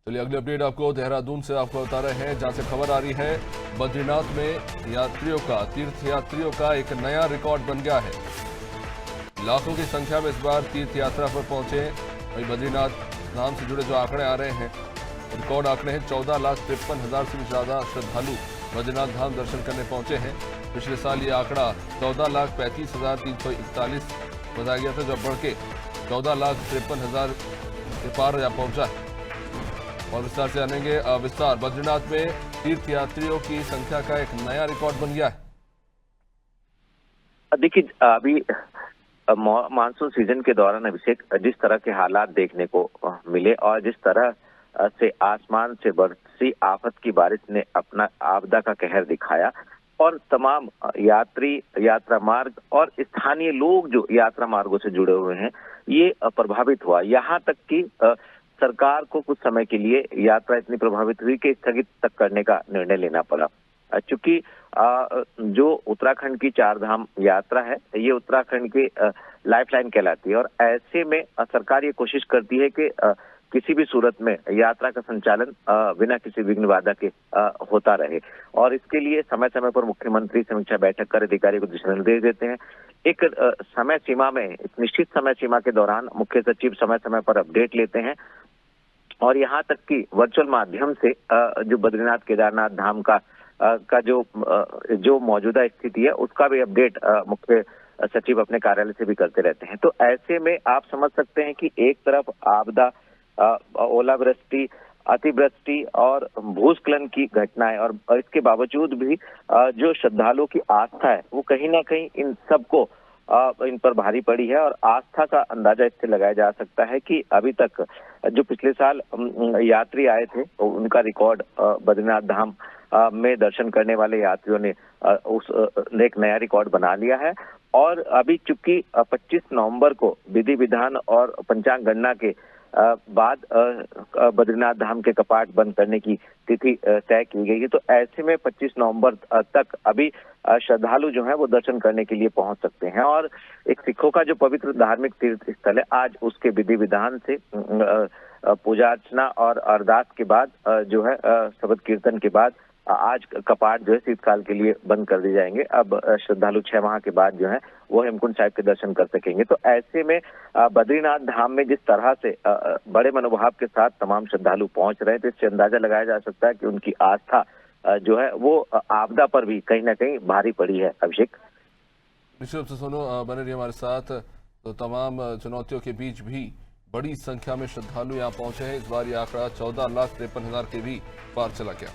चलिए अगली अपडेट आपको देहरादून से आपको बता रहे हैं, जहां से खबर आ रही है बद्रीनाथ में तीर्थ यात्रियों का एक नया रिकॉर्ड बन गया है। लाखों की संख्या में इस बार तीर्थ यात्रा पर पहुंचे। वही बद्रीनाथ धाम से जुड़े जो आंकड़े आ रहे हैं, रिकॉर्ड आंकड़े हैं। 14,53,000 से भी ज्यादा श्रद्धालु बद्रीनाथ धाम दर्शन करने पहुंचे हैं। पिछले साल ये आंकड़ा 14,35,341 बताया गया था, जब बढ़ के 14,53,000 के पार जा पहुंचा है। और विस्तार से जानेंगे विस्तार। बद्रीनाथ में तीर्थ यात्रियों की संख्या का एक नया रिकॉर्ड बन गया है। देखिए, अभी मानसून सीजन के दौरान अभिषेक, जिस तरह के हालात देखने को मिले और जिस तरह से आसमान से बरसी आफत की बारिश ने अपना आपदा का कहर दिखाया और तमाम यात्री, यात्रा मार्ग और स्थानीय लोग जो यात्रा मार्गों से जुड़े हुए हैं, ये प्रभावित हुआ। यहाँ तक कि सरकार को कुछ समय के लिए यात्रा इतनी प्रभावित हुई कि स्थगित तक करने का निर्णय लेना पड़ा। चूंकि जो उत्तराखंड की चार धाम यात्रा है, ये उत्तराखंड की लाइफलाइन कहलाती है और ऐसे में सरकार ये कोशिश करती है कि किसी भी सूरत में यात्रा का संचालन बिना किसी विघ्न बाधा के होता रहे। और इसके लिए समय समय पर मुख्यमंत्री समीक्षा बैठक कर अधिकारियों को दिशा निर्देश देते हैं। एक समय सीमा में, एक निश्चित समय सीमा के दौरान मुख्य सचिव समय समय पर अपडेट लेते हैं और यहाँ तक कि वर्चुअल माध्यम से जो बद्रीनाथ केदारनाथ धाम का जो मौजूदा स्थिति है, उसका भी अपडेट मुख्य सचिव अपने कार्यालय से भी करते रहते हैं। तो ऐसे में आप समझ सकते हैं कि एक तरफ आपदा, ओलावृष्टि, अतिवृष्टि और भूस्खलन की घटनाएं, और इसके बावजूद भी जो श्रद्धालुओं की आस्था है, वो कहीं ना कहीं इन सबको इन पर भारी पड़ी है। और आस्था का अंदाजा इससे लगाया जा सकता है कि अभी तक जो पिछले साल यात्री आए थे, उनका रिकॉर्ड बद्रीनाथ धाम में दर्शन करने वाले यात्रियों ने एक नया रिकॉर्ड बना लिया है। और अभी चूंकि 25 नवंबर को विधि विधान और पंचांग गणना के बाद बद्रीनाथ धाम के कपाट बंद करने की तिथि तय की गई है, तो ऐसे में 25 नवंबर तक अभी श्रद्धालु जो हैं वो दर्शन करने के लिए पहुंच सकते हैं। और एक सिखों का जो पवित्र धार्मिक तीर्थ स्थल है, आज उसके विधि विधान से पूजा अर्चना और अरदास के बाद जो है शबद कीर्तन के बाद आज कपाट जो है शीतकाल के लिए बंद कर दिए जाएंगे। अब श्रद्धालु 6 माह के बाद जो है वो हेमकुंड साहिब के दर्शन कर सकेंगे। तो ऐसे में बद्रीनाथ धाम में जिस तरह से बड़े मनोभाव के साथ तमाम श्रद्धालु पहुंच रहे हैं, तो इससे अंदाजा लगाया जा सकता है कि उनकी आस्था जो है वो आपदा पर भी कहीं ना कहीं भारी पड़ी है। अभिषेक, निश्चित रूप से सोनू बने रहिए हमारे साथ। तो तमाम चुनौतियों के बीच भी बड़ी संख्या में श्रद्धालु यहाँ पहुंचे हैं। इस बार ये आंकड़ा 14,53,000 के भी पार चला गया।